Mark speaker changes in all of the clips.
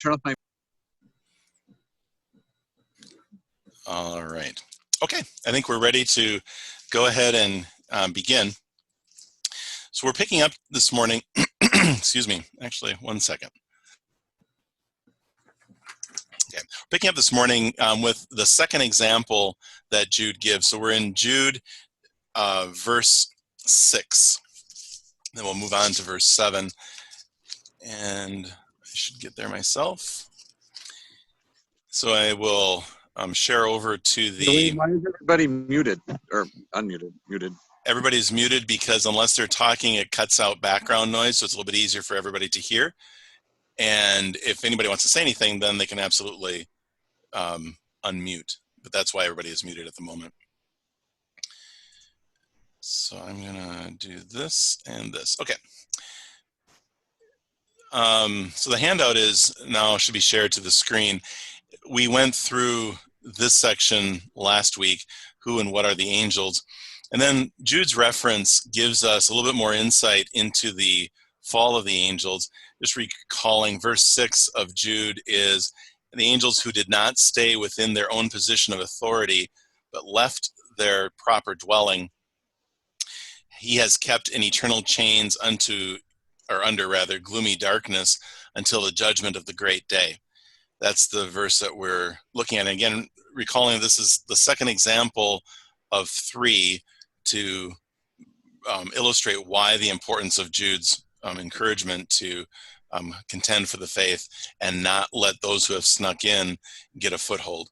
Speaker 1: turn off my.
Speaker 2: All right. Okay, I think we're ready to go ahead and begin. So we're picking up this morning, excuse me, actually, one second. Okay, picking up this morning with the second example that Jude gives. So we're in Jude verse 6. Then we'll move on to verse 7. And I should get there myself. So I will share over to the...
Speaker 1: Why is everybody muted or unmuted? Muted.
Speaker 2: Everybody's muted because unless they're talking, it cuts out background noise, so it's a little bit easier for everybody to hear. And if anybody wants to say anything, then they can absolutely unmute. But that's why everybody is muted at the moment. So I'm gonna do this and this. Okay. So the handout is now should be shared to the screen. We went through this section last week, who and what are the angels? And then Jude's reference gives us a little bit more insight into the fall of the angels. Just recalling verse 6 of Jude is the angels who did not stay within their own position of authority, but left their proper dwelling. He has kept in eternal chains under gloomy darkness until the judgment of the great day. That's the verse that we're looking at. And again, recalling this is the second example of 3 to illustrate why the importance of Jude's encouragement to contend for the faith and not let those who have snuck in get a foothold.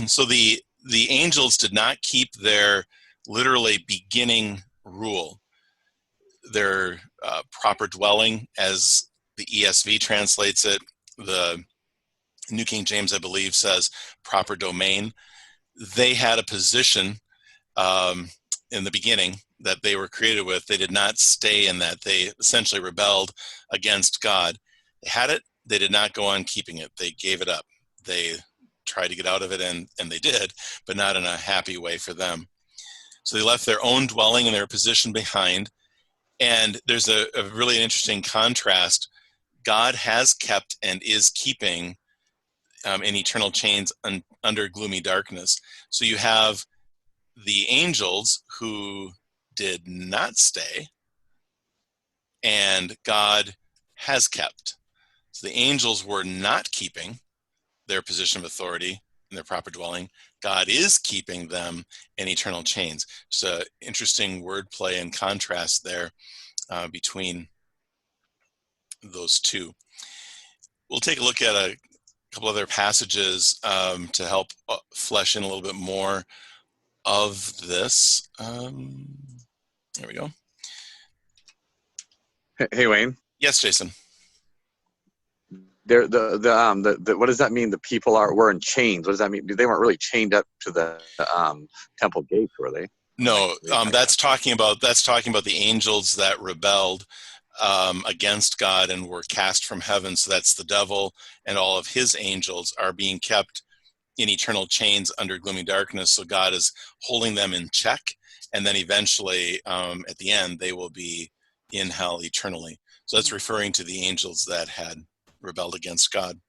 Speaker 2: So the angels did not keep their literally beginning rule, their proper dwelling, as the ESV translates it. The New King James, I believe, says proper domain. They had a position in the beginning that they were created with. They did not stay in that. They essentially rebelled against God. They had it. They did not go on keeping it. They gave it up. They tried to get out of it, and they did, but not in a happy way for them. So they left their own dwelling and their position behind. And there's a really interesting contrast. God has kept and is keeping in eternal chains under gloomy darkness. So you have the angels who did not stay, and God has kept. So the angels were not keeping their position of authority in their proper dwelling. God is keeping them in eternal chains. So interesting wordplay and contrast there between those two. We'll take a look at a couple other passages to help flesh in a little bit more of this. There we go.
Speaker 1: Hey, Wayne.
Speaker 2: Yes, Jason.
Speaker 1: What does that mean? The people were in chains. What does that mean? They weren't really chained up to the temple gates, were they?
Speaker 2: No, that's talking about the angels that rebelled against God and were cast from heaven. So that's the devil and all of his angels are being kept in eternal chains under gloomy darkness. So God is holding them in check, and then eventually at the end they will be in hell eternally. So that's referring to the angels that had rebelled against God.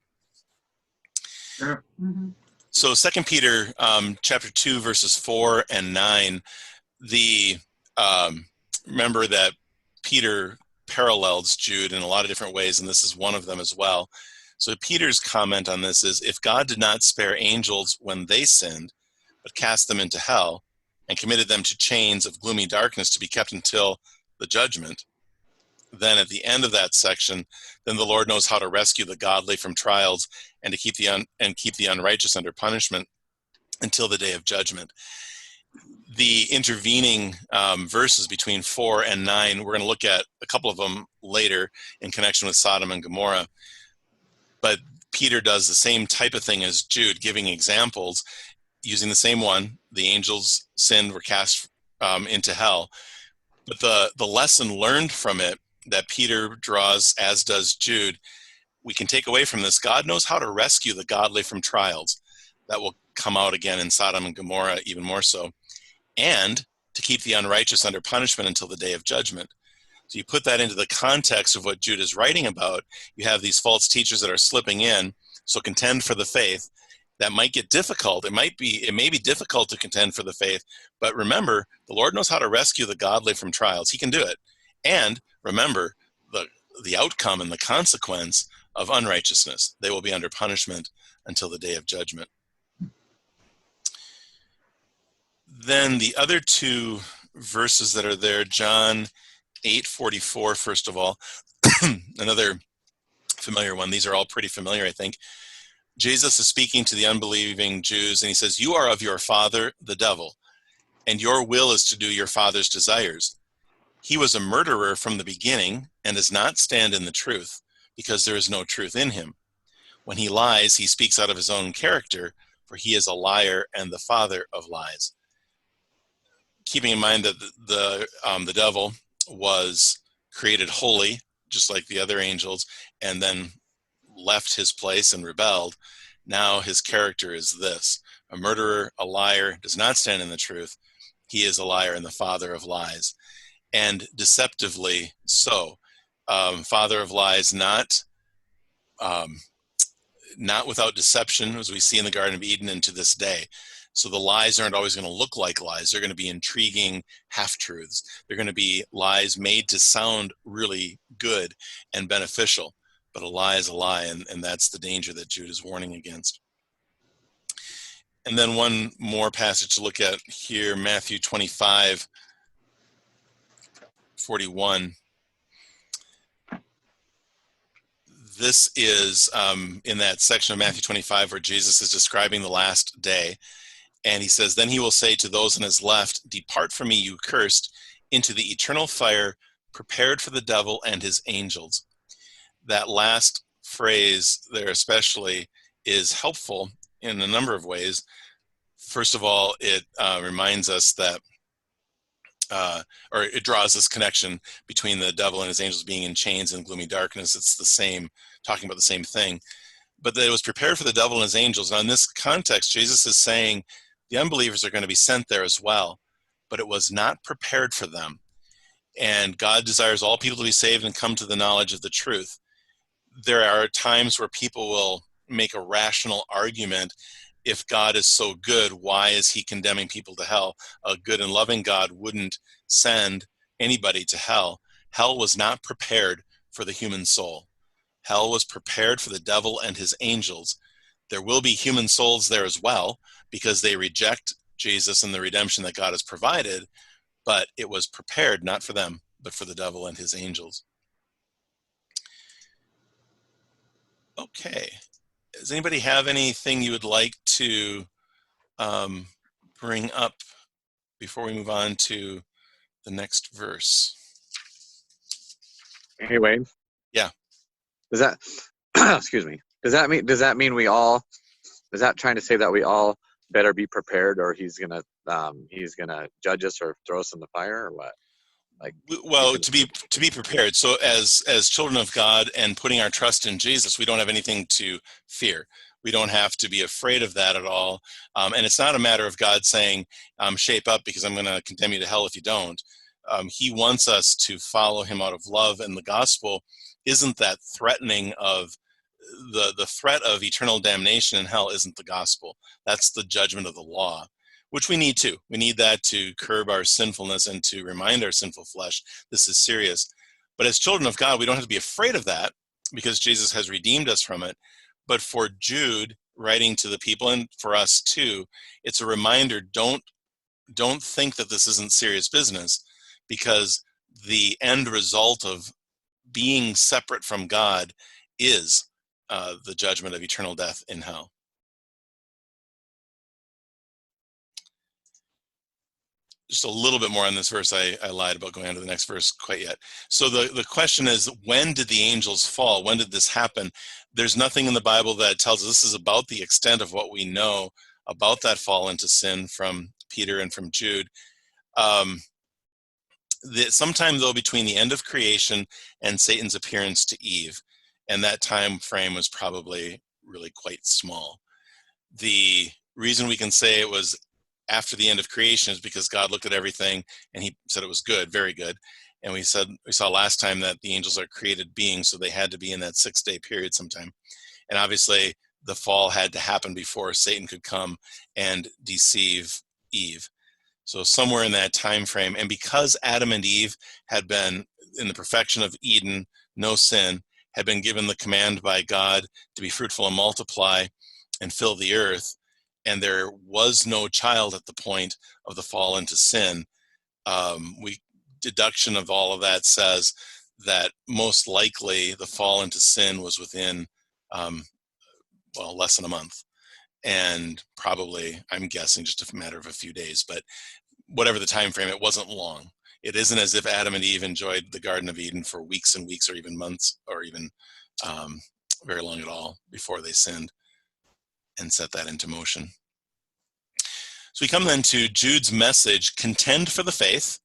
Speaker 3: Sure. Mm-hmm.
Speaker 2: So 2 Peter chapter 2 verses 4 and 9, remember that Peter parallels Jude in a lot of different ways, and this is one of them as well. So Peter's comment on this is, if God did not spare angels when they sinned, but cast them into hell and committed them to chains of gloomy darkness to be kept until the judgment, then at the end of that section, then the Lord knows how to rescue the godly from trials and to keep the unrighteous under punishment until the day of judgment. The intervening verses between 4 and 9, we're going to look at a couple of them later in connection with Sodom and Gomorrah. But Peter does the same type of thing as Jude, giving examples using the same one. The angels sinned, were cast into hell. But the lesson learned from it that Peter draws, as does Jude, we can take away from this: God knows how to rescue the godly from trials. That will come out again in Sodom and Gomorrah even more so. And to keep the unrighteous under punishment until the day of judgment. So you put that into the context of what Jude is writing about. You have these false teachers that are slipping in. So contend for the faith. That might get difficult. It may be difficult to contend for the faith, but remember, the Lord knows how to rescue the godly from trials. He can do it. And remember the outcome and the consequence of unrighteousness. They will be under punishment until the day of judgment. Then the other two verses that are there, John 8:44, first of all, another familiar one. These are all pretty familiar, I think. Jesus is speaking to the unbelieving Jews, and he says, "You are of your father, the devil, and your will is to do your father's desires. He was a murderer from the beginning and does not stand in the truth, because there is no truth in him. When he lies, he speaks out of his own character, for he is a liar and the father of lies." Keeping in mind that the devil was created holy, just like the other angels, and then left his place and rebelled. Now his character is this: a murderer, a liar, does not stand in the truth. He is a liar and the father of lies, and deceptively so. Father of lies, not without deception, as we see in the Garden of Eden and to this day. So the lies aren't always going to look like lies. They're going to be intriguing half-truths. They're going to be lies made to sound really good and beneficial. But a lie is a lie, and that's the danger that Jude is warning against. And then one more passage to look at here, Matthew 25:41. This is in that section of Matthew 25 where Jesus is describing the last day. And he says, "Then he will say to those on his left, 'Depart from me, you cursed, into the eternal fire prepared for the devil and his angels.'" That last phrase there especially is helpful in a number of ways. First of all, it reminds us that, or it draws this connection between the devil and his angels being in chains and gloomy darkness. It's the same, talking about the same thing. But that it was prepared for the devil and his angels. Now in this context, Jesus is saying the unbelievers are going to be sent there as well, but it was not prepared for them. And God desires all people to be saved and come to the knowledge of the truth. There are times where people will make a rational argument: if God is so good, why is he condemning people to hell? A good and loving God wouldn't send anybody to hell. Hell was not prepared for the human soul. Hell was prepared for the devil and his angels. There will be human souls there as well, because they reject Jesus and the redemption that God has provided, but it was prepared not for them, but for the devil and his angels. Okay. Does anybody have anything you would like to bring up before we move on to the next verse?
Speaker 1: Hey, Wayne.
Speaker 2: Yeah.
Speaker 1: Does that excuse me? Does that mean we all? Is that trying to say that we all better be prepared, or he's gonna judge us or throw us in the fire, or what? Like,
Speaker 2: well, to be prepared. So as children of God and putting our trust in Jesus, we don't have anything to fear. We don't have to be afraid of that at all. And it's not a matter of God saying, shape up because I'm going to condemn you to hell if you don't. He wants us to follow him out of love, and the gospel isn't that threatening of the threat of eternal damnation in hell isn't the gospel. That's the judgment of the law, which we need to. We need that to curb our sinfulness and to remind our sinful flesh this is serious. But as children of God, we don't have to be afraid of that because Jesus has redeemed us from it. But for Jude, writing to the people, and for us too, it's a reminder, don't think that this isn't serious business, because the end result of being separate from God is the judgment of eternal death in hell. Just a little bit more on this verse. I lied about going on to the next verse quite yet. So the question is, when did the angels fall? When did this happen? There's nothing in the Bible that tells us. This is about the extent of what we know about that fall into sin from Peter and from Jude. Sometime, though, between the end of creation and Satan's appearance to Eve, and that time frame was probably really quite small. The reason we can say it was after the end of creation is because God looked at everything and he said it was good, very good. And we saw last time that the angels are created beings, so they had to be in that 6-day period sometime. And obviously the fall had to happen before Satan could come and deceive Eve. So somewhere in that time frame, and because Adam and Eve had been in the perfection of Eden, no sin, had been given the command by God to be fruitful and multiply and fill the earth, and there was no child at the point of the fall into sin, deduction of all of that says that most likely the fall into sin was within less than a month, and probably, I'm guessing, just a matter of a few days. But whatever the time frame, it wasn't long. It isn't as if Adam and Eve enjoyed the Garden of Eden for weeks and weeks, or even months, or even very long at all before they sinned and set that into motion. So we come then to Jude's message: contend for the faith,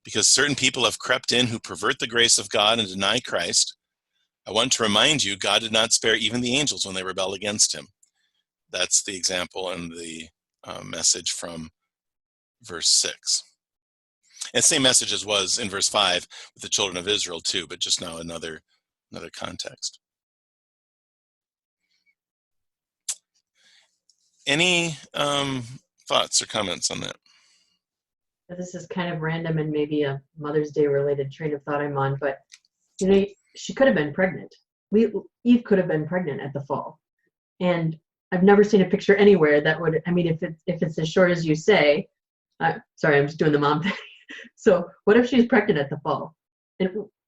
Speaker 2: because certain people have crept in who pervert the grace of God and deny Christ. I want to remind you, God did not spare even the angels when they rebelled against him. That's the example and the message from verse 6. And same message as was in verse 5 with the children of Israel too, but just now another context. Any thoughts or comments on that?
Speaker 3: This is kind of random and maybe a Mother's Day related train of thought I'm on, but she could have been pregnant. Eve could have been pregnant at the fall, and I've never seen a picture anywhere that would. I mean, if it's as short as you say, sorry, I'm just doing the mom thing. So what if she's pregnant at the fall?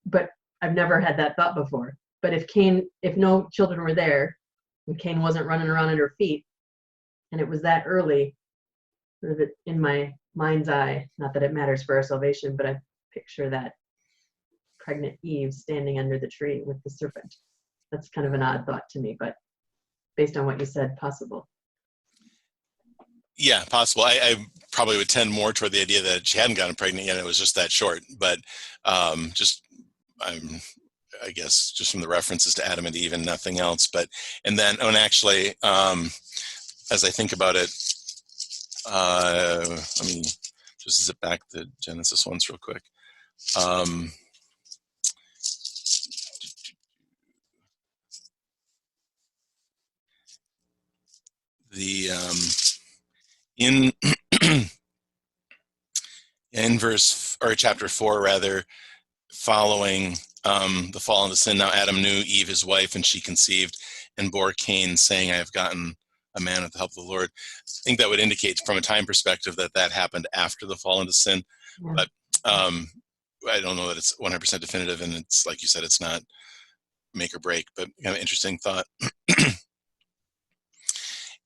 Speaker 3: But I've never had that thought before. But if no children were there, and Cain wasn't running around at her feet, and it was that early, sort of in my mind's eye, not that it matters for our salvation, but I picture that pregnant Eve standing under the tree with the serpent. That's kind of an odd thought to me, but based on what you said, possible.
Speaker 2: Yeah, possible. I probably would tend more toward the idea that she hadn't gotten pregnant yet. It was just that short. But I guess just from the references to Adam and Eve and nothing else. And actually, as I think about it, let me just zip back to Genesis once real quick. In verse, or chapter 4 rather, following the fall into sin, now Adam knew Eve his wife, and she conceived and bore Cain, saying, I have gotten a man with the help of the Lord. I think that would indicate from a time perspective that happened after the fall into sin. Yeah. But I don't know that it's 100% definitive, and it's like you said, it's not make or break, but kind of interesting thought.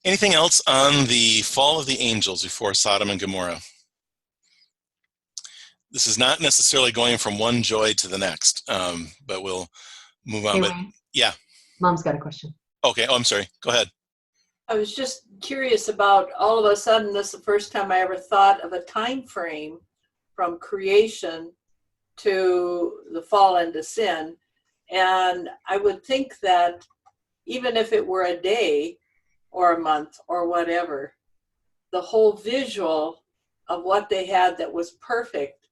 Speaker 2: Anything else on the fall of the angels before Sodom and Gomorrah? This is not necessarily going from one joy to the next, but we'll move on.
Speaker 3: Hey,
Speaker 2: but yeah,
Speaker 3: Mom's got a question.
Speaker 2: Okay. Oh, I'm sorry. Go ahead.
Speaker 4: I was just curious about, all of a sudden, this is the first time I ever thought of a time frame from creation to the fall into sin. And I would think that even if it were a day or a month or whatever, the whole visual of what they had that was perfect,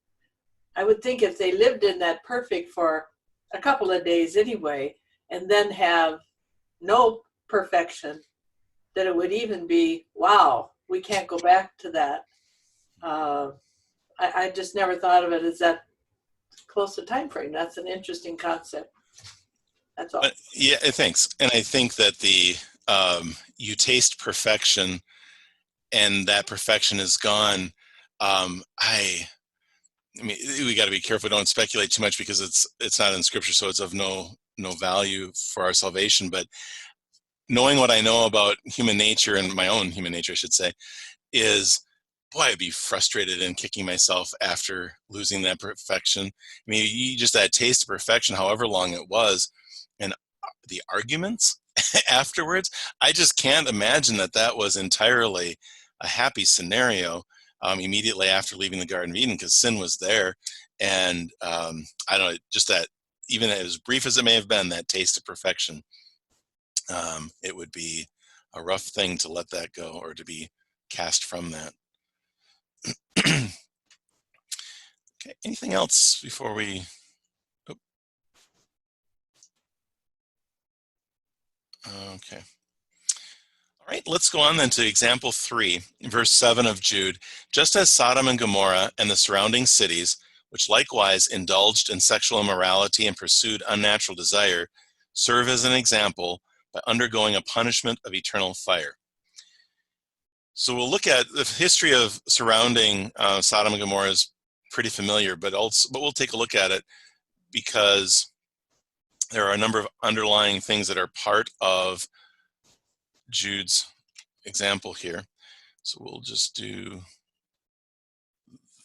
Speaker 4: I would think if they lived in that perfect for a couple of days anyway, and then have no perfection, that it would even be, wow, we can't go back to that. I just never thought of it as that close to time frame. That's an interesting concept. That's all.
Speaker 2: Yeah, thanks. And I think that you taste perfection, and that perfection is gone. I mean, we got to be careful. Don't speculate too much, because it's not in Scripture, so it's of no value for our salvation. But knowing what I know about human nature, and my own human nature, I should say, is, boy, I'd be frustrated and kicking myself after losing that perfection. I mean, just that taste of perfection, however long it was, and the arguments afterwards, I just can't imagine that was entirely a happy scenario immediately after leaving the Garden of Eden, because sin was there. And I don't know, just that, even as brief as it may have been, that taste of perfection, it would be a rough thing to let that go, or to be cast from that. Okay, anything else before we? Oh. Okay. All right, let's go on then to example 3, verse 7 of Jude. Just as Sodom and Gomorrah and the surrounding cities, which likewise indulged in sexual immorality and pursued unnatural desire, serve as an example by undergoing a punishment of eternal fire. So we'll look at the history of surrounding Sodom and Gomorrah is pretty familiar, but we'll take a look at it because there are a number of underlying things that are part of Jude's example here. So we'll just do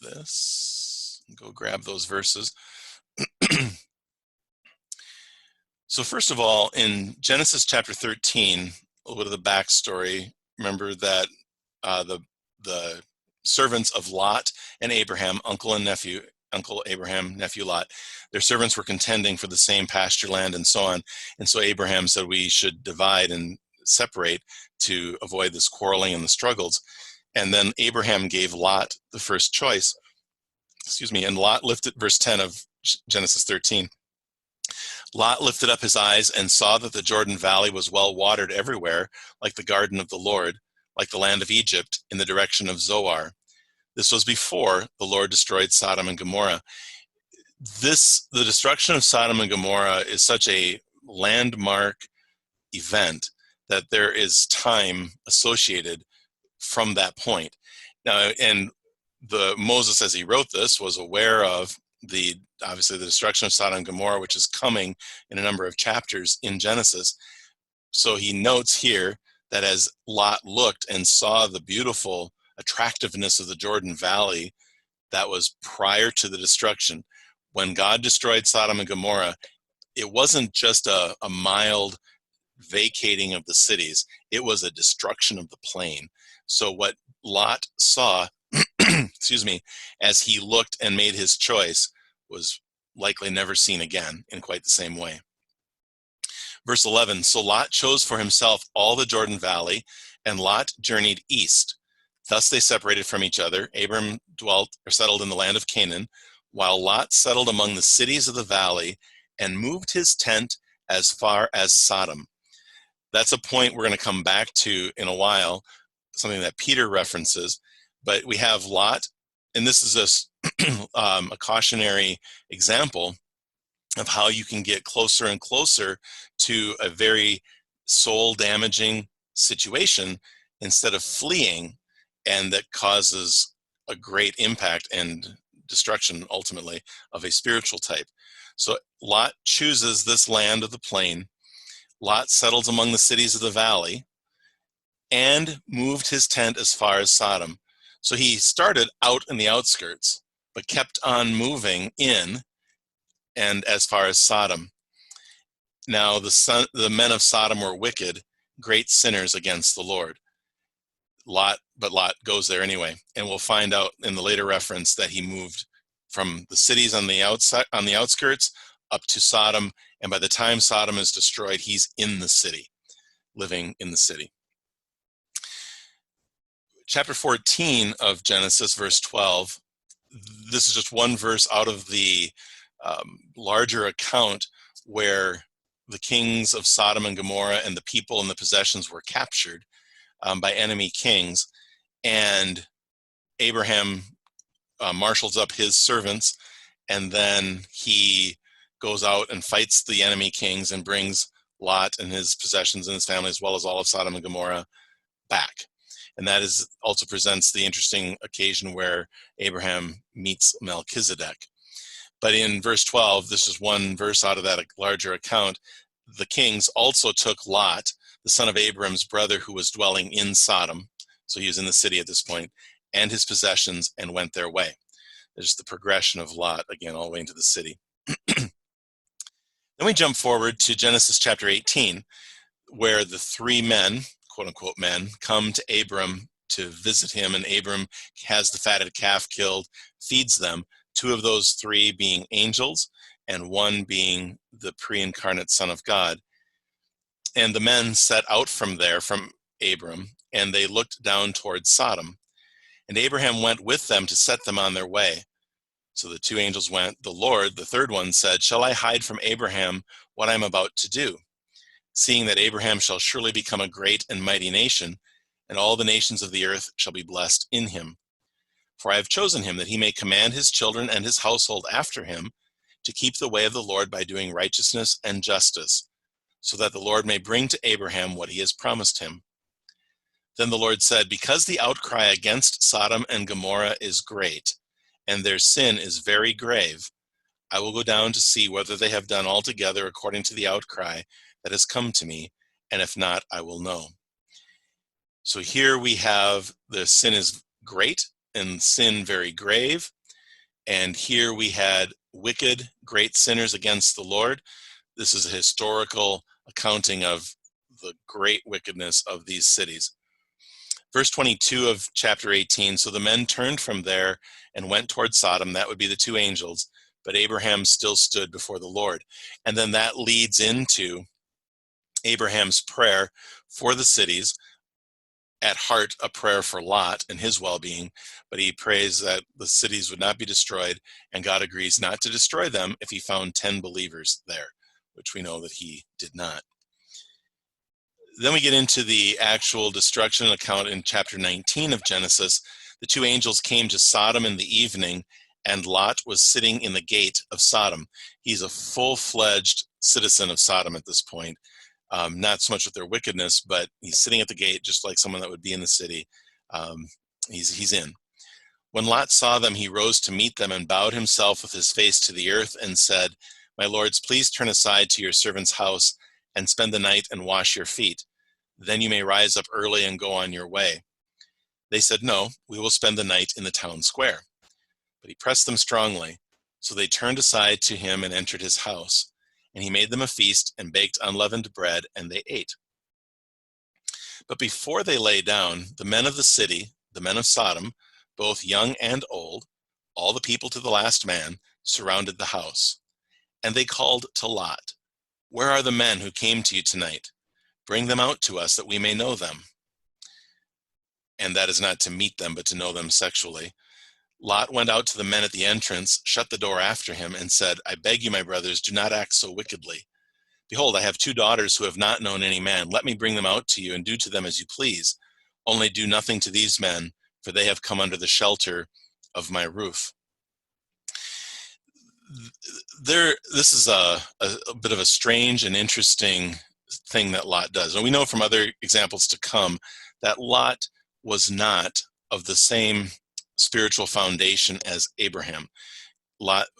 Speaker 2: this, go grab those verses. So first of all, in Genesis chapter 13, a little bit of the backstory. Remember that the servants of Lot and Abraham, uncle Abraham, nephew Lot, their servants were contending for the same pasture land and so on. And so Abraham said we should divide and separate to avoid this quarreling and the struggles. And then Abraham gave Lot the first choice, and Lot lifted, verse 10 of Genesis 13, Lot lifted up his eyes and saw that the Jordan Valley was well watered everywhere, like the garden of the Lord, like the land of Egypt, in the direction of Zoar. This was before the Lord destroyed Sodom and Gomorrah. The destruction of Sodom and Gomorrah is such a landmark event that there is time associated from that point. Now, and Moses, as he wrote this, was aware of obviously the destruction of Sodom and Gomorrah, which is coming in a number of chapters in Genesis. So he notes here that as Lot looked and saw the beautiful attractiveness of the Jordan Valley, that was prior to the destruction. When God destroyed Sodom and Gomorrah, it wasn't just a mild vacating of the cities, it was a destruction of the plain. So what Lot saw, as he looked and made his choice, was likely never seen again in quite the same way. Verse 11, so Lot chose for himself all the Jordan Valley, and Lot journeyed east. Thus they separated from each other. Abram settled in the land of Canaan, while Lot settled among the cities of the valley and moved his tent as far as Sodom. That's a point we're going to come back to in a while, something that Peter references. But we have Lot, and this is a cautionary example of how you can get closer and closer to a very soul-damaging situation instead of fleeing, and that causes a great impact and destruction, ultimately, of a spiritual type. So Lot chooses this land of the plain. Lot settles among the cities of the valley and moved his tent as far as Sodom. So he started out in the outskirts, but kept on moving in and as far as Sodom. Now the men of Sodom were wicked, great sinners against the Lord. But Lot goes there anyway, and we'll find out in the later reference that he moved from the cities on the outskirts up to Sodom, and by the time Sodom is destroyed, he's in the city, living in the city. Chapter 14 of Genesis, verse 12, this is just one verse out of the larger account where the kings of Sodom and Gomorrah and the people and the possessions were captured by enemy kings, and Abraham marshals up his servants, and then he goes out and fights the enemy kings and brings Lot and his possessions and his family, as well as all of Sodom and Gomorrah, back. And that also presents the interesting occasion where Abraham meets Melchizedek. But in verse 12, this is one verse out of that larger account, the kings also took Lot, the son of Abram's brother, who was dwelling in Sodom, so he was in the city at this point, and his possessions, and went their way. There's the progression of Lot, again, all the way into the city. Then we jump forward to Genesis chapter 18, where the three men, quote-unquote men, come to Abram to visit him, and Abram has the fatted calf killed, feeds them, two of those three being angels, and one being the pre-incarnate Son of God. And the men set out from there, from Abram, and they looked down towards Sodom. And Abraham went with them to set them on their way. So the two angels went. The Lord, the third one, said, shall I hide from Abraham what I am about to do? Seeing that Abraham shall surely become a great and mighty nation, and all the nations of the earth shall be blessed in him. For I have chosen him that he may command his children and his household after him to keep the way of the Lord by doing righteousness and justice, so that the Lord may bring to Abraham what he has promised him. Then the Lord said, because the outcry against Sodom and Gomorrah is great, and their sin is very grave, I will go down to see whether they have done altogether according to the outcry that has come to me, and if not, I will know. So here we have the sin is great and sin very grave, and here we had wicked, great sinners against the Lord. This is a historical accounting of the great wickedness of these cities. Verse 22 of chapter 18, so the men turned from there and went toward Sodom. That would be the two angels, but Abraham still stood before the Lord. And then that leads into Abraham's prayer for the cities, at heart a prayer for Lot and his well-being, but he prays that the cities would not be destroyed, and God agrees not to destroy them if he found 10 believers there, which we know that he did not. Then we get into the actual destruction account in chapter 19 of Genesis. The two angels came to Sodom in the evening, and Lot was sitting in the gate of Sodom. He's a full-fledged citizen of Sodom at this point. Not so much with their wickedness, but he's sitting at the gate just like someone that would be in the city. He's in. When Lot saw them, he rose to meet them and bowed himself with his face to the earth and said, my lords, please turn aside to your servant's house and spend the night and wash your feet. Then you may rise up early and go on your way. They said, no, we will spend the night in the town square. But he pressed them strongly. So they turned aside to him and entered his house. And he made them a feast and baked unleavened bread, and they ate. But before they lay down, the men of the city, the men of Sodom, both young and old, all the people to the last man, surrounded the house. And they called to Lot, where are the men who came to you tonight? Bring them out to us that we may know them. And that is not to meet them, but to know them sexually. Lot went out to the men at the entrance, shut the door after him, and said, I beg you, my brothers, do not act so wickedly. Behold, I have 2 daughters who have not known any man. Let me bring them out to you, and do to them as you please. Only do nothing to these men, for they have come under the shelter of my roof. This is a bit of a strange and interesting thing that Lot does. And we know from other examples to come that Lot was not of the same spiritual foundation as Abraham.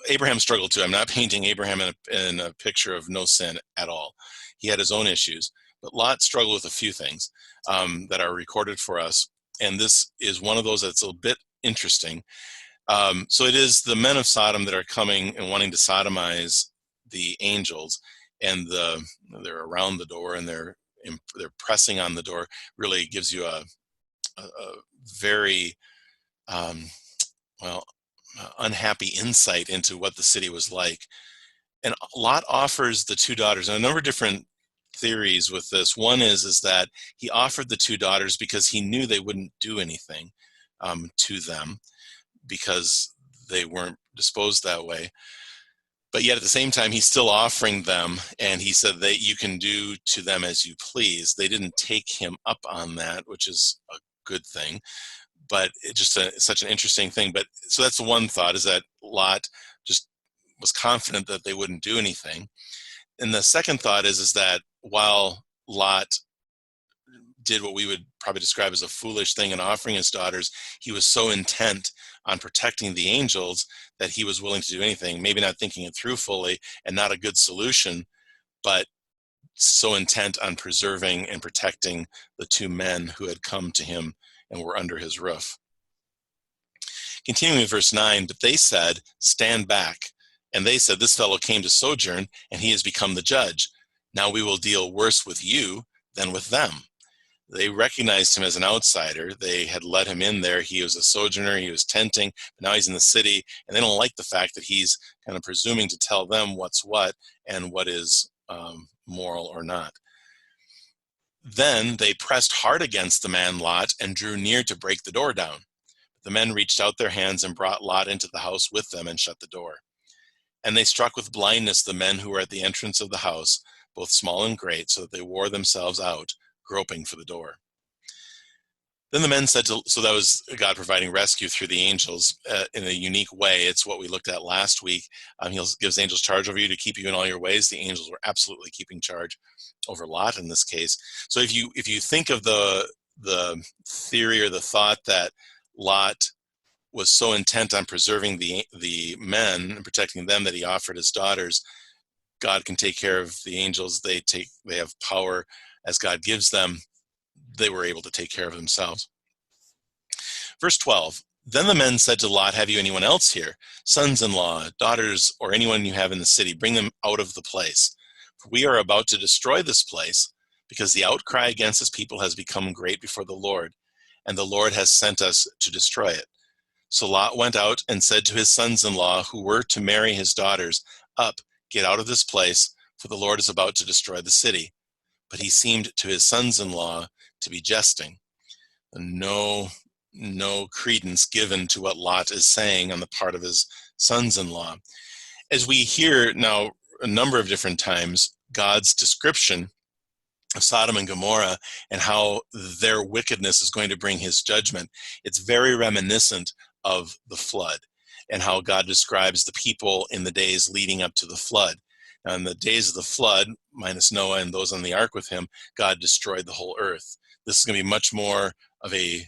Speaker 2: Abraham struggled too. I'm not painting Abraham in a picture of no sin at all. He had his own issues, but Lot struggled with a few things that are recorded for us. And this is one of those that's a bit interesting. So it is the men of Sodom that are coming and wanting to sodomize the angels, and they're around the door and they're pressing on the door. Really gives you a very unhappy insight into what the city was like. And Lot offers the 2 daughters, and a number of different theories with this. One is that he offered the 2 daughters because he knew they wouldn't do anything to them, because they weren't disposed that way. But yet at the same time, he's still offering them, and he said that you can do to them as you please. They didn't take him up on that, which is a good thing, but it's just such an interesting thing. But so that's the one thought, is that Lot just was confident that they wouldn't do anything. And the second thought is that while Lot did what we would probably describe as a foolish thing in offering his daughters, he was so intent on protecting the angels that he was willing to do anything, maybe not thinking it through fully and not a good solution, but so intent on preserving and protecting the 2 men who had come to him and were under his roof. Continuing with verse 9, but they said, stand back. And they said, this fellow came to sojourn, and he has become the judge. Now we will deal worse with you than with them. They recognized him as an outsider. They had let him in there. He was a sojourner. He was tenting, but now he's in the city, and they don't like the fact that he's kind of presuming to tell them what's what and what is moral or not. Then they pressed hard against the man Lot and drew near to break the door down. The men reached out their hands and brought Lot into the house with them and shut the door. And they struck with blindness the men who were at the entrance of the house, both small and great, so that they wore themselves out, groping for the door. Then the men said to, so that was God providing rescue through the angels in a unique way. It's what we looked at last week. He gives angels charge over you to keep you in all your ways. The angels were absolutely keeping charge over Lot in this case. So if you think of the theory or the thought that Lot was so intent on preserving the men and protecting them that he offered his daughters, God can take care of the angels. They have power as God gives them. They were able to take care of themselves. Verse 12, then the men said to Lot, have you anyone else here, sons-in-law, daughters, or anyone you have in the city? Bring them out of the place. For we are about to destroy this place, because the outcry against this people has become great before the Lord, and the Lord has sent us to destroy it. So Lot went out and said to his sons-in-law, who were to marry his daughters, up, get out of this place, for the Lord is about to destroy the city. But he seemed to his sons-in-law to be jesting. No credence given to what Lot is saying on the part of his sons-in-law. As we hear now a number of different times, God's description of Sodom and Gomorrah and how their wickedness is going to bring his judgment, it's very reminiscent of the flood and how God describes the people in the days leading up to the flood. Now, in the days of the flood, minus Noah and those on the ark with him, God destroyed the whole earth. This is going to be much more of a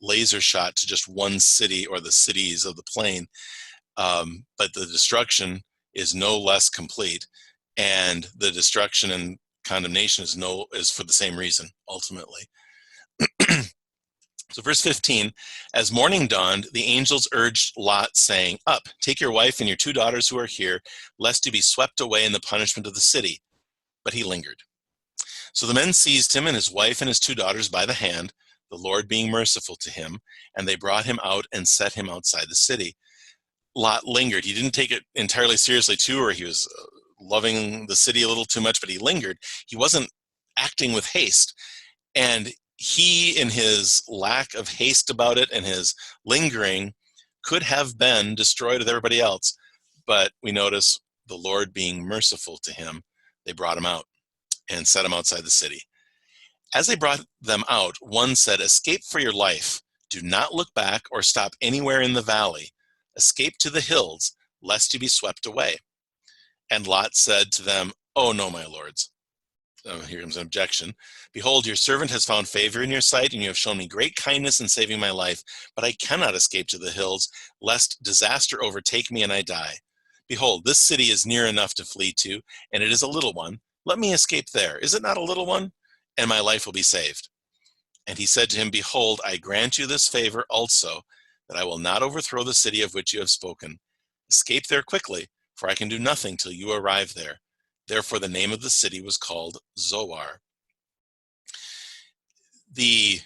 Speaker 2: laser shot to just one city or the cities of the plain. But the destruction is no less complete, and the destruction and condemnation is for the same reason, ultimately. So verse 15, as morning dawned, the angels urged Lot, saying, up, take your wife and your 2 daughters who are here, lest you be swept away in the punishment of the city. But he lingered. So the men seized him and his wife and his 2 daughters by the hand, the Lord being merciful to him, and they brought him out and set him outside the city. Lot lingered. He didn't take it entirely seriously too, or he was loving the city a little too much, but he lingered. He wasn't acting with haste. And he, in his lack of haste about it and his lingering, could have been destroyed with everybody else. But we notice the Lord being merciful to him, they brought him out and set him outside the city. As they brought them out, one said, escape for your life. Do not look back or stop anywhere in the valley. Escape to the hills, lest you be swept away. And Lot said to them, oh no, my lords. Here comes an objection. Behold, your servant has found favor in your sight, and you have shown me great kindness in saving my life. But I cannot escape to the hills, lest disaster overtake me and I die. Behold, this city is near enough to flee to, and it is a little one. Let me escape there. Is it not a little one? And my life will be saved. And he said to him, behold, I grant you this favor also, that I will not overthrow the city of which you have spoken. Escape there quickly, for I can do nothing till you arrive there. Therefore, the name of the city was called Zoar. We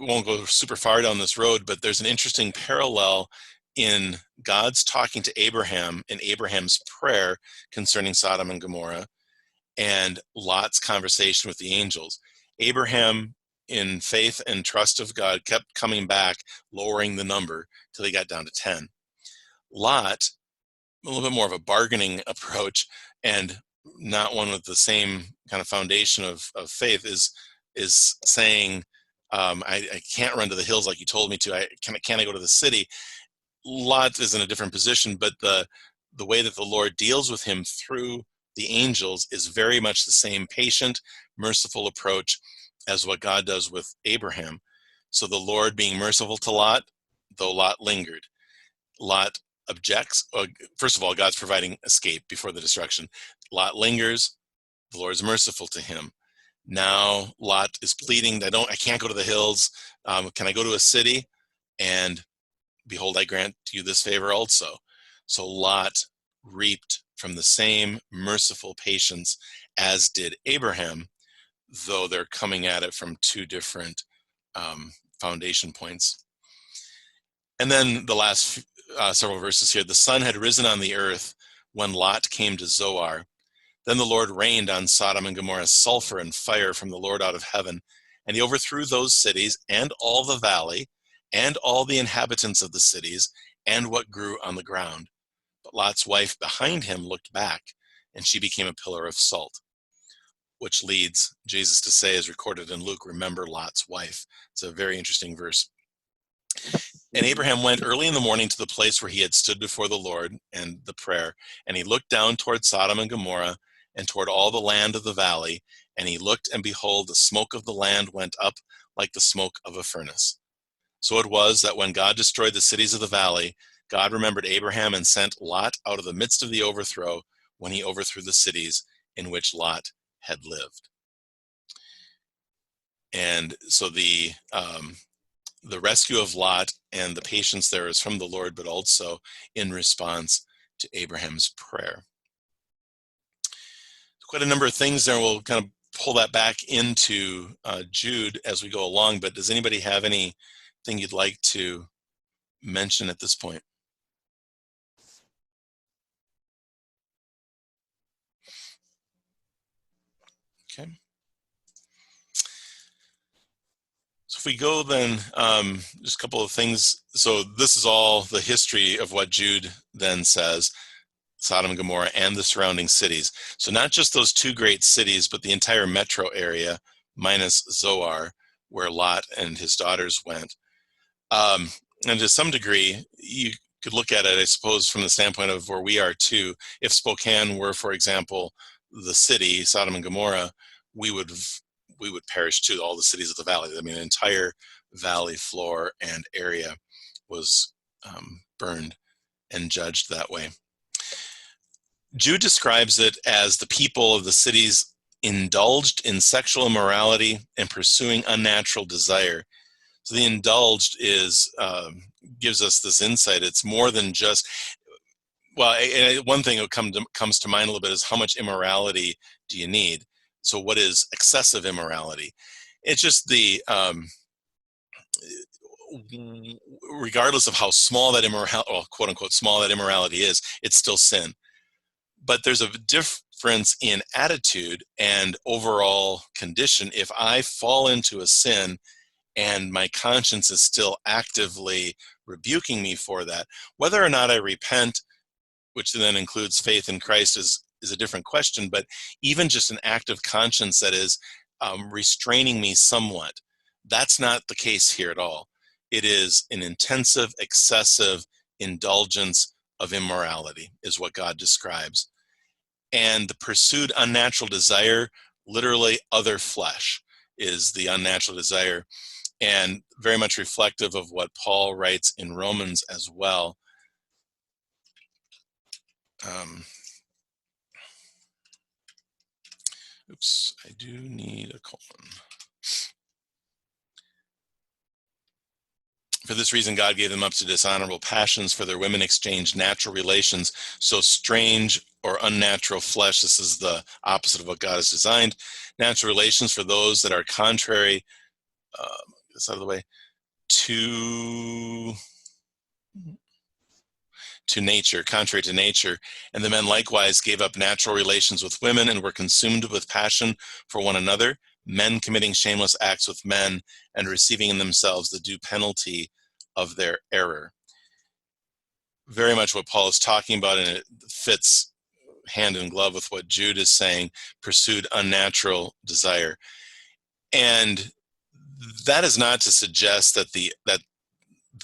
Speaker 2: won't go super far down this road, but there's an interesting parallel in God's talking to Abraham in Abraham's prayer concerning Sodom and Gomorrah and Lot's conversation with the angels. Abraham, in faith and trust of God, kept coming back, lowering the number till he got down to 10. Lot, a little bit more of a bargaining approach and not one with the same kind of foundation of faith, is saying, I can't run to the hills like you told me to. Can I go to the city? Lot is in a different position, but the way that the Lord deals with him through the angels is very much the same patient, merciful approach as what God does with Abraham. So the Lord being merciful to Lot, though Lot lingered. Lot objects. First of all, God's providing escape before the destruction. Lot lingers. The Lord is merciful to him. Now Lot is pleading, I can't go to the hills. Can I go to a city? And behold, I grant you this favor also. So Lot reaped from the same merciful patience as did Abraham, though they're coming at it from 2 different foundation points. And then the last several verses here. The sun had risen on the earth when Lot came to Zoar. Then the Lord rained on Sodom and Gomorrah sulfur and fire from the Lord out of heaven, and he overthrew those cities and all the valley, and all the inhabitants of the cities, and what grew on the ground. But Lot's wife behind him looked back, and she became a pillar of salt, which leads Jesus to say, as recorded in Luke, remember Lot's wife. It's a very interesting verse. And Abraham went early in the morning to the place where he had stood before the Lord and the prayer, and he looked down toward Sodom and Gomorrah and toward all the land of the valley, and he looked, and behold, the smoke of the land went up like the smoke of a furnace. So it was that when God destroyed the cities of the valley, God remembered Abraham and sent Lot out of the midst of the overthrow when he overthrew the cities in which Lot had lived. And so the rescue of Lot and the patience there is from the Lord, but also in response to Abraham's prayer. Quite a number of things there. We'll kind of pull that back into Jude as we go along, but does anybody have anything you'd like to mention at this point? Okay. So if we go then, just a couple of things. So this is all the history of what Jude then says, Sodom and Gomorrah and the surrounding cities. So not just those two great cities, but the entire metro area, minus Zoar, where Lot and his daughters went. And to some degree, you could look at it, I suppose, from the standpoint of where we are too. If Spokane were, for example, the city, Sodom and Gomorrah, we would perish too, all the cities of the valley. I mean, the entire valley floor and area was burned and judged that way. Jude describes it as the people of the cities indulged in sexual immorality and pursuing unnatural desire. So the indulged is gives us this insight. It's more than just, well, one thing that comes to mind a little bit is how much immorality do you need? So what is excessive immorality? It's just the, regardless of how small that immorality, or quote unquote small that immorality is, it's still sin. But there's a difference in attitude and overall condition. If I fall into a sin and my conscience is still actively rebuking me for that, whether or not I repent, which then includes faith in Christ, is a different question. But even just an active conscience that is restraining me somewhat, that's not the case here at all. It is an intensive, excessive indulgence of immorality is what God describes. And the pursued unnatural desire, literally other flesh, is the unnatural desire, and very much reflective of what Paul writes in Romans as well. Oops, I do need a colon. For this reason, God gave them up to dishonorable passions, for their women exchanged natural relations, so strange or unnatural flesh. This is the opposite of what God has designed. Natural relations for those that are contrary, this out of the way, to nature, contrary to nature. And the men likewise gave up natural relations with women and were consumed with passion for one another, men committing shameless acts with men and receiving in themselves the due penalty of their error. Very much what Paul is talking about, and it fits hand in glove with what Jude is saying, pursued unnatural desire. And that is not to suggest that that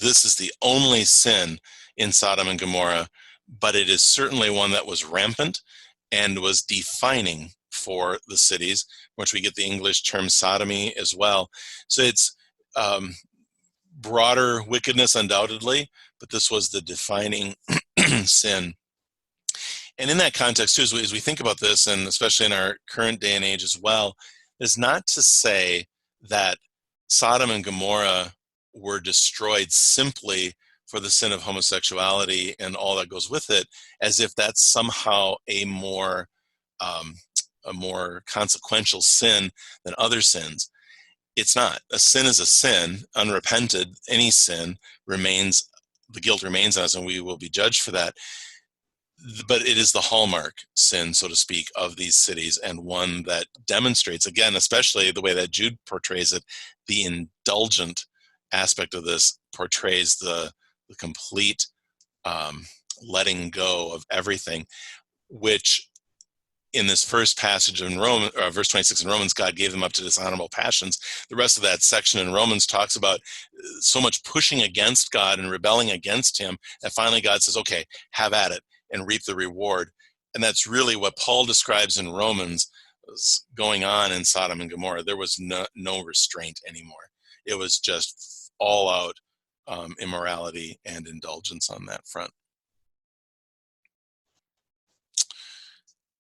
Speaker 2: this is the only sin in Sodom and Gomorrah, but it is certainly one that was rampant and was defining for the cities, which we get the English term sodomy as well. So it's broader wickedness undoubtedly, but this was the defining sin. And in that context too, as we think about this, and especially in our current day and age as well, is not to say that Sodom and Gomorrah were destroyed simply for the sin of homosexuality and all that goes with it, as if that's somehow a more consequential sin than other sins. It's not. A sin is a sin. Unrepented, any sin remains, the guilt remains on us, and we will be judged for that. But it is the hallmark sin, so to speak, of these cities, and one that demonstrates, again, especially the way that Jude portrays it, the indulgent aspect of this portrays the complete letting go of everything, which in this first passage in verse 26 in Romans, God gave them up to dishonorable passions. The rest of that section in Romans talks about so much pushing against God and rebelling against him that finally God says, okay, have at it and reap the reward. And that's really what Paul describes in Romans was going on in Sodom and Gomorrah. There was no restraint anymore. It was just all out immorality and indulgence on that front.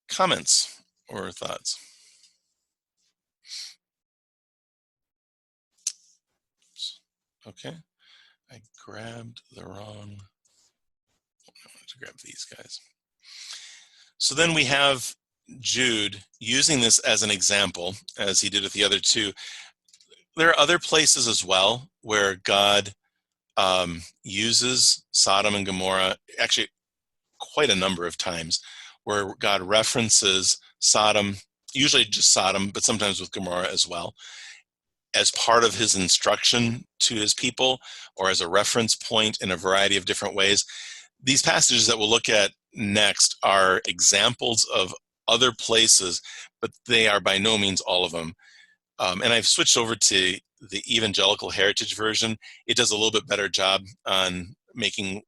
Speaker 2: Comments or thoughts? Okay, I grabbed the wrong, I wanted to grab these guys. So then we have Jude using this as an example, as he did with the other two. There are other places as well where God uses Sodom and Gomorrah, actually quite a number of times, where God references Sodom, usually just Sodom, but sometimes with Gomorrah as well, as part of his instruction to his people or as a reference point in a variety of different ways. These passages that we'll look at next are examples of other places, but they are by no means all of them. And I've switched over to the Evangelical Heritage Version. It does a little bit better job on making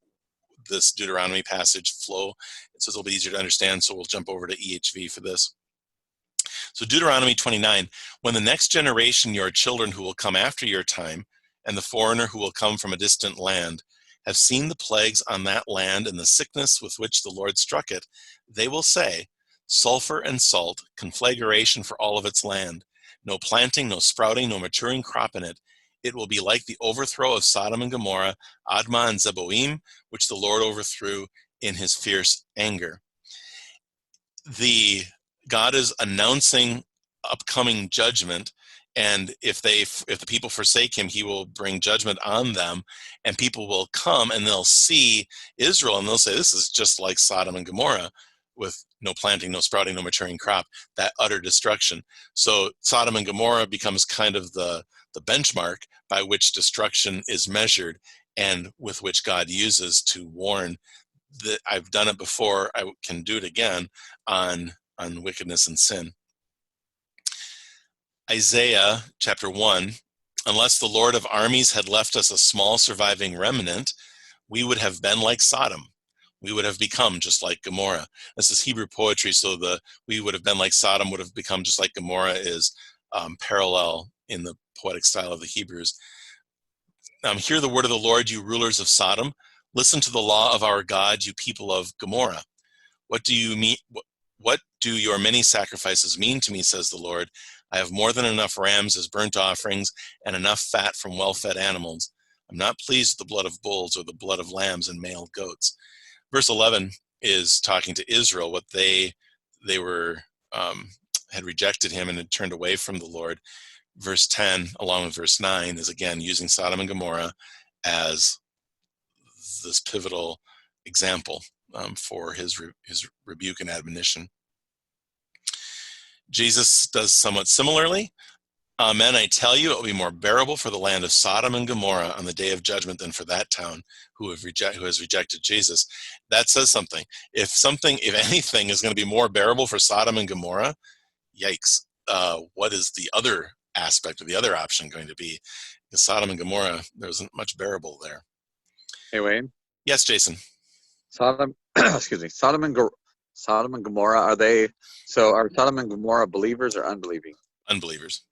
Speaker 2: this Deuteronomy passage flow. So it's a little bit easier to understand, so we'll jump over to EHV for this. So Deuteronomy 29, when the next generation, your children who will come after your time, and the foreigner who will come from a distant land, have seen the plagues on that land and the sickness with which the Lord struck it, they will say, sulfur and salt, conflagration for all of its land, no planting, no sprouting, no maturing crop in it. It will be like the overthrow of Sodom and Gomorrah, Admah and Zeboim, which the Lord overthrew in his fierce anger. God is announcing upcoming judgment, and if the people forsake him, he will bring judgment on them, and people will come and they'll see Israel and they'll say, this is just like Sodom and Gomorrah, with no planting, no sprouting, no maturing crop, that utter destruction. So Sodom and Gomorrah becomes kind of the benchmark by which destruction is measured and with which God uses to warn that I've done it before, I can do it again on wickedness and sin. Isaiah chapter 1, unless the Lord of armies had left us a small surviving remnant, we would have been like Sodom. We would have become just like Gomorrah. This is Hebrew poetry, so we would have been like Sodom would have become just like Gomorrah is parallel in the poetic style of the Hebrews. Hear the word of the Lord, you rulers of Sodom. Listen to the law of our God, you people of Gomorrah. What do you mean? What do your many sacrifices mean to me, says the Lord? I have more than enough rams as burnt offerings and enough fat from well-fed animals. I'm not pleased with the blood of bulls or the blood of lambs and male goats. Verse 11 is talking to Israel, what they were had rejected him and had turned away from the Lord. Verse 10, along with verse 9, is again using Sodom and Gomorrah as this pivotal example for his rebuke and admonition. Jesus does somewhat similarly. Amen, I tell you, it will be more bearable for the land of Sodom and Gomorrah on the day of judgment than for that town who has rejected Jesus. That says something. If anything is going to be more bearable for Sodom and Gomorrah, yikes. What is the other aspect of the other option going to be? Because Sodom and Gomorrah, there isn't much bearable there.
Speaker 1: Hey, Wayne.
Speaker 2: Yes, Jason.
Speaker 1: Excuse me. Sodom and Gomorrah, are Sodom and Gomorrah believers or unbelieving?
Speaker 2: Unbelievers.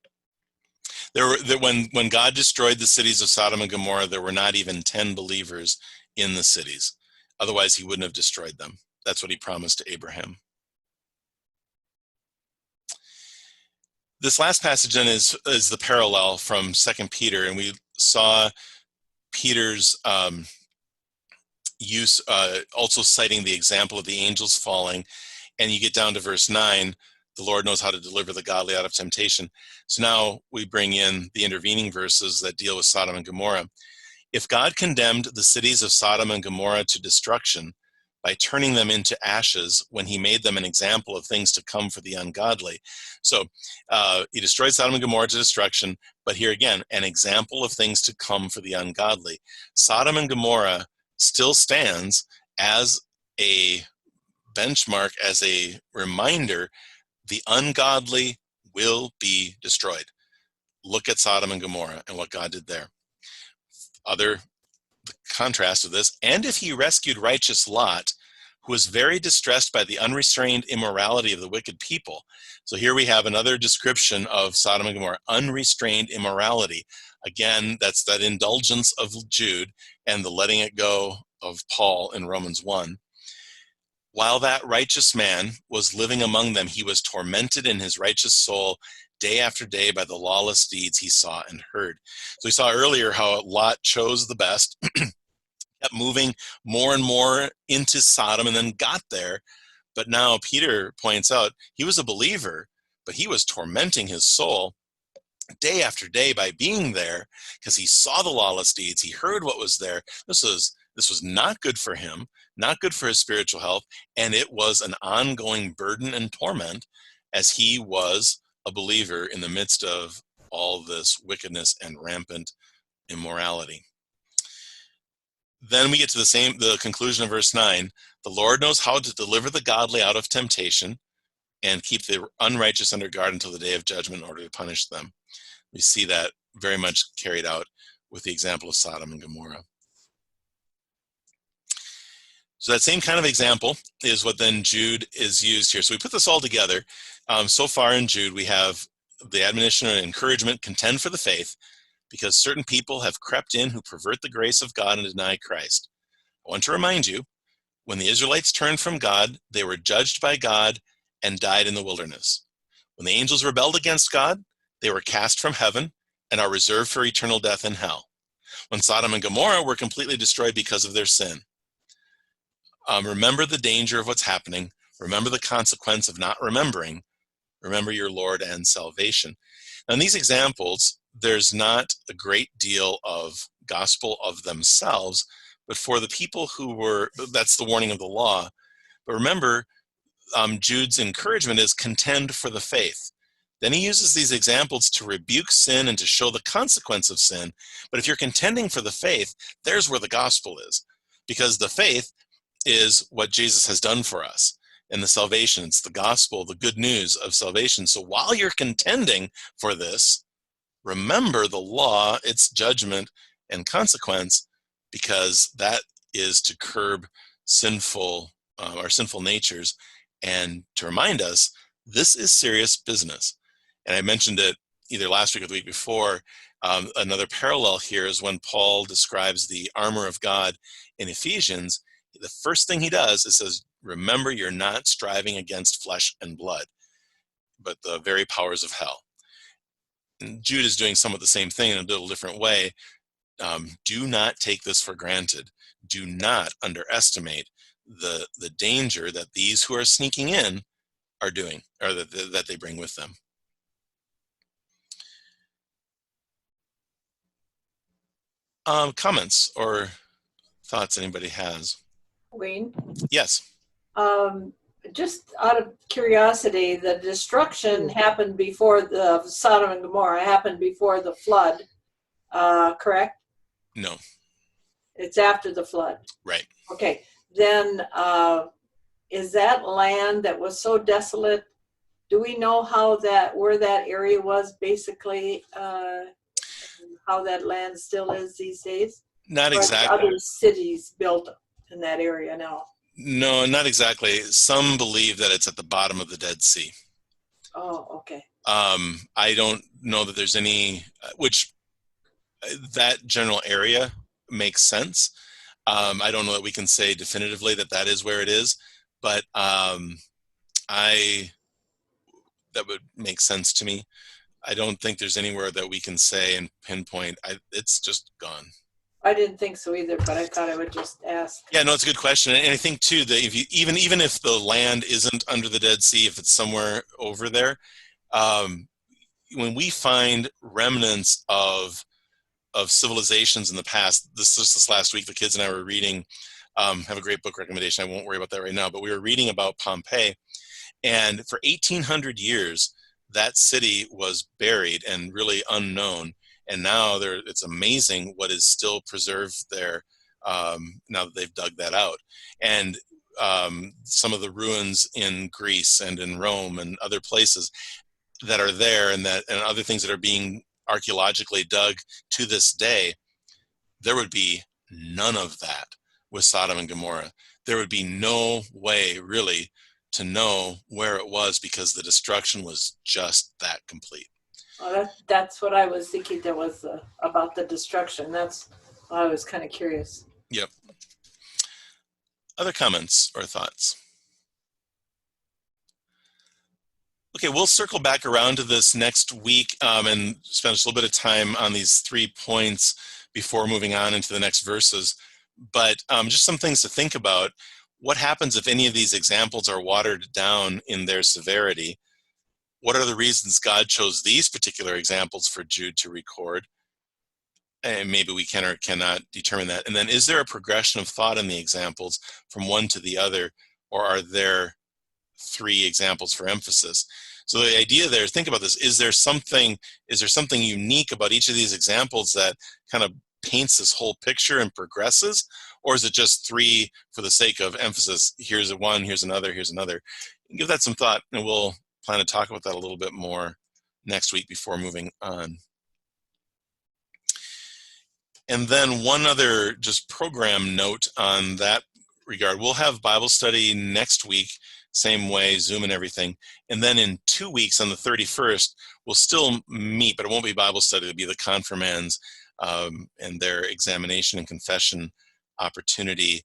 Speaker 2: When God destroyed the cities of Sodom and Gomorrah, there were not even 10 believers in the cities. Otherwise, he wouldn't have destroyed them. That's what he promised to Abraham. This last passage then is the parallel from 2 Peter, and we saw Peter's use, also citing the example of the angels falling, and you get down to verse 9, the Lord knows how to deliver the godly out of temptation. So now we bring in the intervening verses that deal with Sodom and Gomorrah. If God condemned the cities of Sodom and Gomorrah to destruction, by turning them into ashes when he made them an example of things to come for the ungodly. So he destroyed Sodom and Gomorrah to destruction, but here again, an example of things to come for the ungodly. Sodom and Gomorrah still stands as a benchmark, as a reminder, the ungodly will be destroyed. Look at Sodom and Gomorrah and what God did there. Other contrast of this, and if he rescued righteous Lot, who was very distressed by the unrestrained immorality of the wicked people. So here we have another description of Sodom and Gomorrah, unrestrained immorality. Again, that's that indulgence of Jude and the letting it go of Paul in Romans 1. While that righteous man was living among them, he was tormented in his righteous soul day after day by the lawless deeds he saw and heard. So we saw earlier how Lot chose the best, kept moving more and more into Sodom and then got there. But now Peter points out he was a believer, but he was tormenting his soul day after day by being there because he saw the lawless deeds. He heard what was there. This was not good for him, not good for his spiritual health, and it was an ongoing burden and torment as he was a believer in the midst of all this wickedness and rampant immorality. Then we get to the conclusion of verse 9. The Lord knows how to deliver the godly out of temptation and keep the unrighteous under guard until the day of judgment in order to punish them. We see that very much carried out with the example of Sodom and Gomorrah. So that same kind of example is what then Jude is used here. So we put this all together. So far in Jude, we have the admonition and encouragement, contend for the faith, because certain people have crept in who pervert the grace of God and deny Christ. I want to remind you, when the Israelites turned from God, they were judged by God and died in the wilderness. When the angels rebelled against God, they were cast from heaven and are reserved for eternal death in hell. When Sodom and Gomorrah were completely destroyed because of their sin. Remember the danger of what's happening. Remember the consequence of not remembering. Remember your Lord and salvation. Now, in these examples, there's not a great deal of gospel of themselves, but for the people who were, that's the warning of the law. But remember, Jude's encouragement is contend for the faith. Then he uses these examples to rebuke sin and to show the consequence of sin. But if you're contending for the faith, there's where the gospel is. Because the faith is what Jesus has done for us. And the salvation, it's the gospel, the good news of salvation. So while you're contending for this, remember the law, its judgment and consequence, because that is to curb our sinful natures and to remind us this is serious business. And I mentioned it either last week or the week before. Another parallel here is when Paul describes the armor of God in Ephesians. The first thing he does is says, remember, you're not striving against flesh and blood, but the very powers of hell. And Jude is doing somewhat the same thing in a little different way. Do not take this for granted. Do not underestimate the danger that these who are sneaking in are doing, or that they bring with them. Comments or thoughts anybody has?
Speaker 4: Wayne,
Speaker 2: Yes.
Speaker 4: just out of curiosity, the destruction happened before the Sodom and Gomorrah happened before the flood, correct?
Speaker 2: No.
Speaker 4: It's after the flood.
Speaker 2: Right.
Speaker 4: Okay. Then is that land that was so desolate? Do we know where that area was basically? How that land still is these days?
Speaker 2: Not
Speaker 4: or
Speaker 2: exactly.
Speaker 4: Other cities built in that area now.
Speaker 2: No, not exactly. Some believe that it's at the bottom of the Dead Sea.
Speaker 4: Oh, okay.
Speaker 2: I don't know that there's any, which that general area makes sense. I don't know that we can say definitively that is where it is, but that would make sense to me. I don't think there's anywhere that we can say and pinpoint. It's just gone.
Speaker 4: I didn't think so either, but I thought I would just ask.
Speaker 2: Yeah, no, it's a good question, and I think too that if you even if the land isn't under the Dead Sea, if it's somewhere over there, when we find remnants of civilizations in the past, this last week, the kids and I were reading have a great book recommendation. I won't worry about that right now, but we were reading about Pompeii, and for 1800 years, that city was buried and really unknown. And now it's amazing what is still preserved there now that they've dug that out. And some of the ruins in Greece and in Rome and other places that are there, and other things that are being archaeologically dug to this day, there would be none of that with Sodom and Gomorrah. There would be no way really to know where it was, because the destruction was just that complete.
Speaker 4: Well, that's what I was thinking. There was about the destruction. That's why I was kind of curious.
Speaker 2: Yep. Other comments or thoughts? Okay, we'll circle back around to this next week and spend just a little bit of time on these 3 points before moving on into the next verses. But just some things to think about. What happens if any of these examples are watered down in their severity? What are the reasons God chose these particular examples for Jude to record? And maybe we can or cannot determine that. And then, is there a progression of thought in the examples from one to the other, or are there 3 examples for emphasis? So the idea there, think about this: is there something unique about each of these examples that kind of paints this whole picture and progresses, or is it just 3 for the sake of emphasis? Here's one, here's another, here's another. Give that some thought, and we'll plan to talk about that a little bit more next week before moving on. And then one other just program note on that regard: we'll have Bible study next week, same way, Zoom and everything. And then in 2 weeks, on the 31st, we'll still meet, but it won't be Bible study. It'll be the confirmands and their examination and confession opportunity.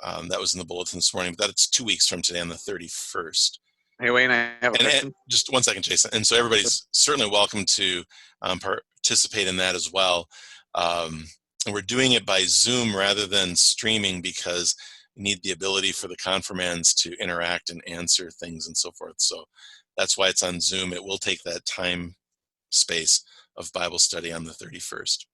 Speaker 2: That was in the bulletin this morning, but that's 2 weeks from today, on the 31st.
Speaker 1: Hey, Wayne, I have a question.
Speaker 2: And just 1 second, Jason. And so everybody's certainly welcome to participate in that as well. And we're doing it by Zoom rather than streaming, because we need the ability for the confirmands to interact and answer things and so forth. So that's why it's on Zoom. It will take that time space of Bible study on the 31st.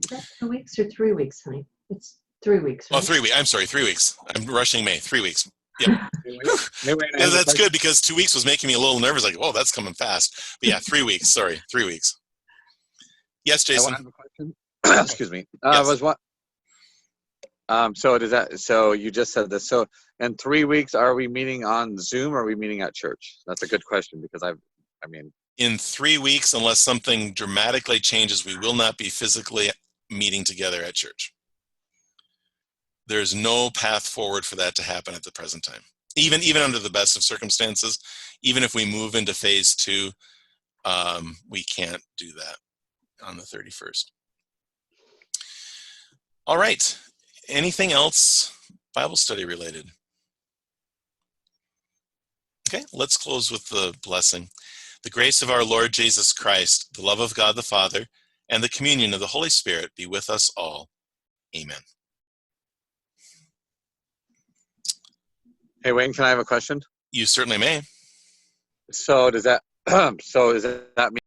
Speaker 3: Is that 2 weeks or 3 weeks, honey? It's 3 weeks, right?
Speaker 2: Oh, 3 weeks. I'm sorry, 3 weeks. I'm rushing May. 3 weeks. Yep.
Speaker 1: Hey, Wayne, I
Speaker 2: Yeah,
Speaker 1: have a
Speaker 2: that's
Speaker 1: question.
Speaker 2: good, because 2 weeks was making me a little nervous. Like, oh, that's coming fast. But yeah, 3 weeks. Sorry, 3 weeks. Yes, Jason.
Speaker 1: I have a question. Excuse me.
Speaker 2: Yes.
Speaker 1: Was what? So does that? So you just said this. So in 3 weeks, are we meeting on Zoom, or are we meeting at church? That's a good question, because I mean.
Speaker 2: In 3 weeks, unless something dramatically changes, we will not be physically meeting together at church. There's no path forward for that to happen at the present time. Even under the best of circumstances, even if we move into phase 2, we can't do that on the 31st. All right. Anything else Bible study related? Okay, let's close with the blessing. The grace of our Lord Jesus Christ, the love of God the Father, and the communion of the Holy Spirit be with us all. Amen.
Speaker 1: Hey, Wayne, can I have a question?
Speaker 2: You certainly may.
Speaker 1: So does that? So does that mean